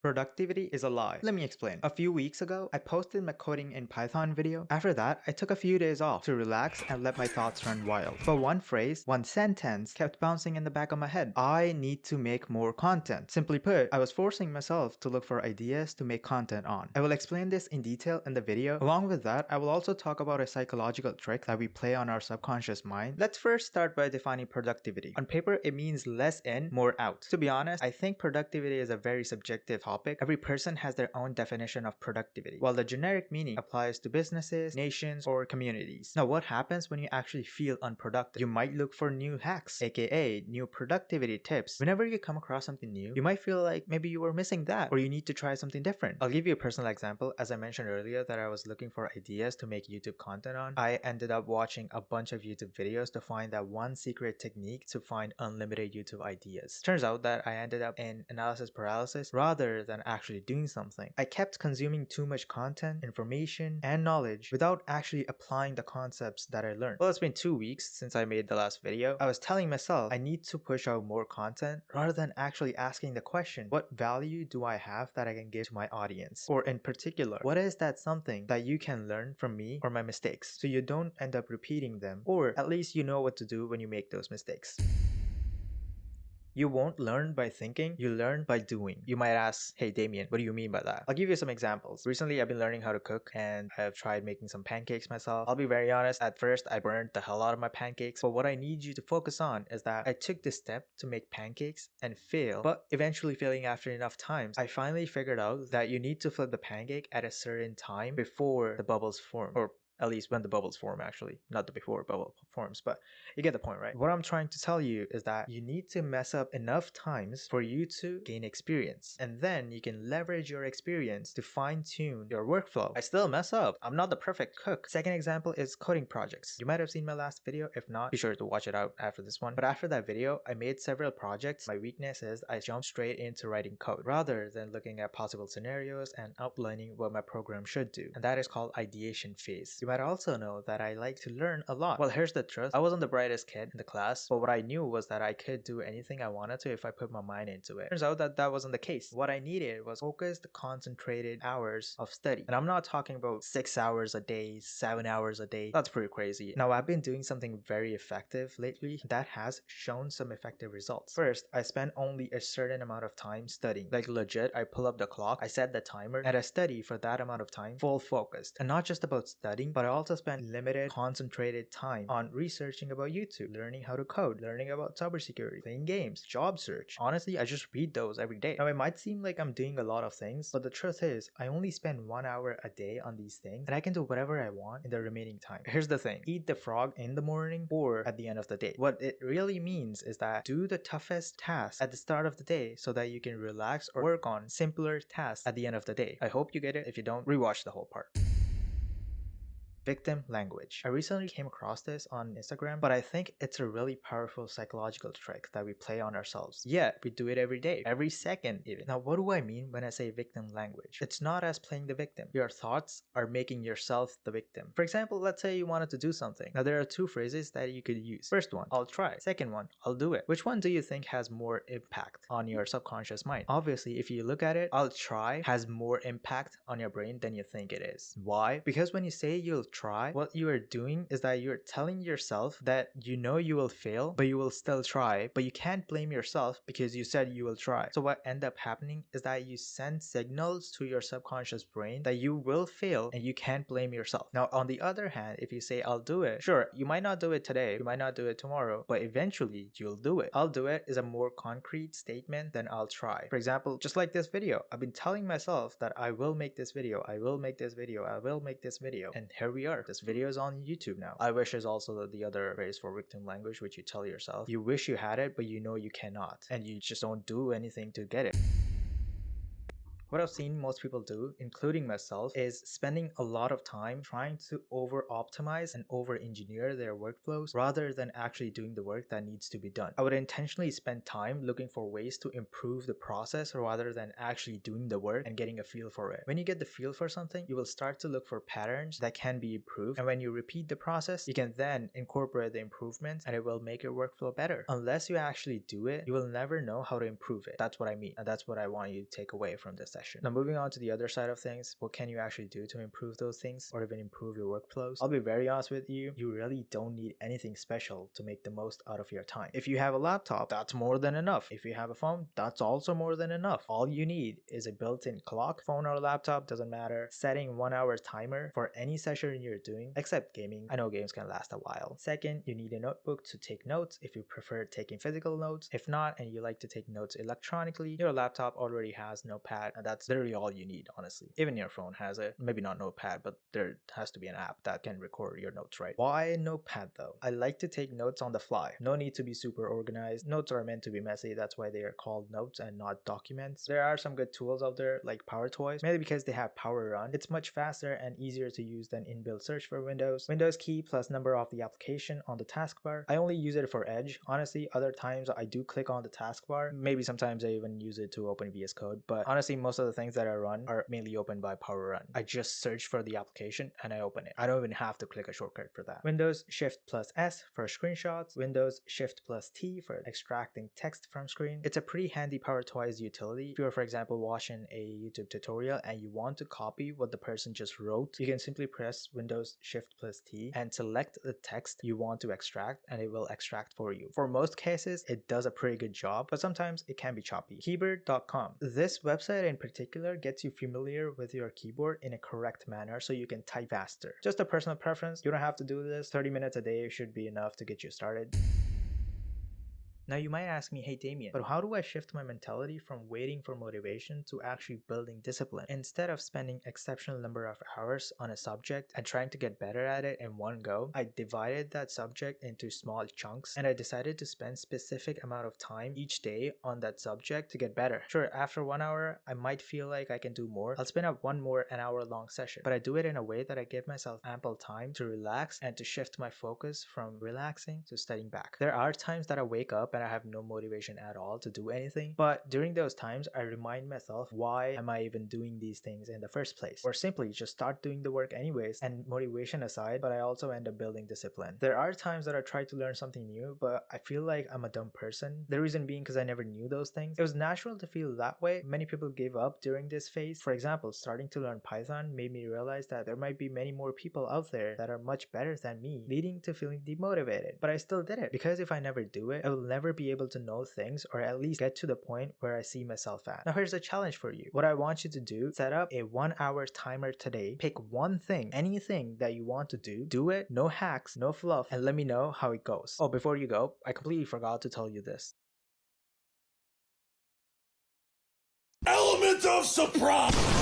Productivity is a lie. Let me explain. A few weeks ago, I posted my coding in Python video. After that, I took a few days off to relax and let my thoughts run wild. But one phrase, one sentence kept bouncing in the back of my head. I need to make more content. Simply put, I was forcing myself to look for ideas to make content on. I will explain this in detail in the video. Along with that, I will also talk about a psychological trick that we play on our subconscious mind. Let's first start by defining productivity. On paper, it means less in, more out. To be honest, I think productivity is a very subjective topic. Every person has their own definition of productivity, while the generic meaning applies to businesses, nations, or communities. Now, what happens when you actually feel unproductive? You might look for new hacks, aka new productivity tips. Whenever you come across something new, you might feel like maybe you were missing that, or you need to try something different. I'll give you a personal example. As I mentioned earlier that I was looking for ideas to make YouTube content on, I ended up watching a bunch of YouTube videos to find that one secret technique to find unlimited YouTube ideas. Turns out that I ended up in analysis paralysis rather than actually doing something. I kept consuming too much content, information, and knowledge without actually applying the concepts that I learned. Well, it's been 2 weeks since I made the last video. I was telling myself I need to push out more content rather than actually asking the question, what value do I have that I can give to my audience? Or in particular, what is that something that you can learn from me or my mistakes so you don't end up repeating them, or at least you know what to do when you make those mistakes. You won't learn by thinking, you learn by doing. You might ask, hey Damien, what do you mean by that? I'll give you some examples. Recently, I've been learning how to cook and I've tried making some pancakes myself. I'll be very honest, at first I burned the hell out of my pancakes, but what I need you to focus on is that I took this step to make pancakes and fail, but eventually failing after enough times, I finally figured out that you need to flip the pancake at a certain time before the bubbles form, or at least when the bubbles form actually, not the before bubble forms, but you get the point, right? What I'm trying to tell you is that you need to mess up enough times for you to gain experience, and then you can leverage your experience to fine-tune your workflow. I still mess up. I'm not the perfect cook. Second example is coding projects. You might have seen my last video. If not, be sure to watch it out after this one. But after that video, I made several projects. My weakness is I jump straight into writing code rather than looking at possible scenarios and outlining what my program should do. And that is called ideation phase. You might also know that I like to learn a lot. Well, here's the truth. I wasn't the brightest kid in the class, but what I knew was that I could do anything I wanted to if I put my mind into it. Turns out that that wasn't the case. What I needed was focused, concentrated hours of study. And I'm not talking about 6 hours a day, 7 hours a day. That's pretty crazy. Now, I've been doing something very effective lately that has shown some effective results. First, I spend only a certain amount of time studying. Like legit, I pull up the clock, I set the timer, and I study for that amount of time, full focused. And not just about studying, but I also spend limited, concentrated time on researching about YouTube, learning how to code, learning about cybersecurity, playing games, job search. Honestly, I just read those every day. Now, it might seem like I'm doing a lot of things, but the truth is, I only spend 1 hour a day on these things, and I can do whatever I want in the remaining time. Here's the thing. Eat the frog in the morning or at the end of the day. What it really means is that do the toughest task at the start of the day so that you can relax or work on simpler tasks at the end of the day. I hope you get it. If you don't, rewatch the whole part. Victim language. I recently came across this on Instagram, but I think it's a really powerful psychological trick that we play on ourselves. Yet, we do it every day, every second even. Now, what do I mean when I say victim language? It's not as playing the victim. Your thoughts are making yourself the victim. For example, let's say you wanted to do something. Now, there are two phrases that you could use. First one, I'll try. Second one, I'll do it. Which one do you think has more impact on your subconscious mind? Obviously, if you look at it, I'll try has more impact on your brain than you think it is. Why? Because when you say you'll try, what you are doing is that you're telling yourself that you know you will fail, but you will still try, but you can't blame yourself because you said you will try. So what end up happening is that you send signals to your subconscious brain that you will fail and you can't blame yourself. Now, on the other hand, if you say I'll do it, sure, you might not do it today, you might not do it tomorrow, but eventually you'll do it. I'll do it is a more concrete statement than I'll try. For example, just like this video, I've been telling myself that I will make this video, I will make this video, I will make this video, and here we are. This video is on YouTube now. I wish is also the other phrase for victim language, which you tell yourself. You wish you had it, but you know you cannot, and you just don't do anything to get it. What I've seen most people do, including myself, is spending a lot of time trying to over-optimize and over-engineer their workflows rather than actually doing the work that needs to be done. I would intentionally spend time looking for ways to improve the process rather than actually doing the work and getting a feel for it. When you get the feel for something, you will start to look for patterns that can be improved, and when you repeat the process, you can then incorporate the improvements and it will make your workflow better. Unless you actually do it, you will never know how to improve it. That's what I mean, and that's what I want you to take away from this session. Now moving on to the other side of things, what can you actually do to improve those things or even improve your workflows? I'll be very honest with you, you really don't need anything special to make the most out of your time. If you have a laptop, that's more than enough. If you have a phone, that's also more than enough. All you need is a built-in clock, phone or laptop, doesn't matter, setting 1 hour timer for any session you're doing, except gaming. I know games can last a while. Second, you need a notebook to take notes if you prefer taking physical notes. If not, and you like to take notes electronically, your laptop already has Notepad, and that's literally all you need, honestly. Even your phone has it. Maybe not Notepad, but there has to be an app that can record your notes, right? Why Notepad though? I like to take notes on the fly. No need to be super organized. Notes are meant to be messy. That's why they are called notes and not documents. There are some good tools out there like PowerToys, mainly because they have Power Run. It's much faster and easier to use than inbuilt search for Windows. Windows key plus number of the application on the taskbar. I only use it for Edge. Honestly, other times I do click on the taskbar. Maybe sometimes I even use it to open VS Code, but honestly, most of the things that I run are mainly opened by Power Run. I just search for the application and I open it. I don't even have to click a shortcut for that. Windows Shift plus S for screenshots. Windows Shift plus T for extracting text from screen. It's a pretty handy PowerToys utility. If you're, for example, watching a YouTube tutorial and you want to copy what the person just wrote, you can simply press Windows Shift plus T and select the text you want to extract, and it will extract for you. For most cases, it does a pretty good job, but sometimes it can be choppy. Keyboard.com. This website in particular gets you familiar with your keyboard in a correct manner so you can type faster. Just a personal preference. You don't have to do this. 30 minutes a day should be enough to get you started. Now you might ask me, hey Damien, but how do I shift my mentality from waiting for motivation to actually building discipline? Instead of spending exceptional number of hours on a subject and trying to get better at it in one go, I divided that subject into small chunks and I decided to spend specific amount of time each day on that subject to get better. Sure, after 1 hour, I might feel like I can do more. I'll spin up one more an hour long session, but I do it in a way that I give myself ample time to relax and to shift my focus from relaxing to studying back. There are times that I wake up and I have no motivation at all to do anything, but during those times I remind myself, why am I even doing these things in the first place? Or simply just start doing the work anyways, and motivation aside, but I also end up building discipline. There are times that I try to learn something new, but I feel like I'm a dumb person. The reason being because I never knew those things. It was natural to feel that way. Many people gave up during this phase. For example, starting to learn Python made me realize that there might be many more people out there that are much better than me, leading to feeling demotivated. But I still did it, because if I never do it, I will never be able to know things, or at least get to the point where I see myself at. Now here's a challenge for you. What I want you to do, set up a 1 hour timer today, pick one thing, anything that you want to do it, no hacks, no fluff, and let me know how it goes. Oh, before you go, I completely forgot to tell you this. Element of surprise!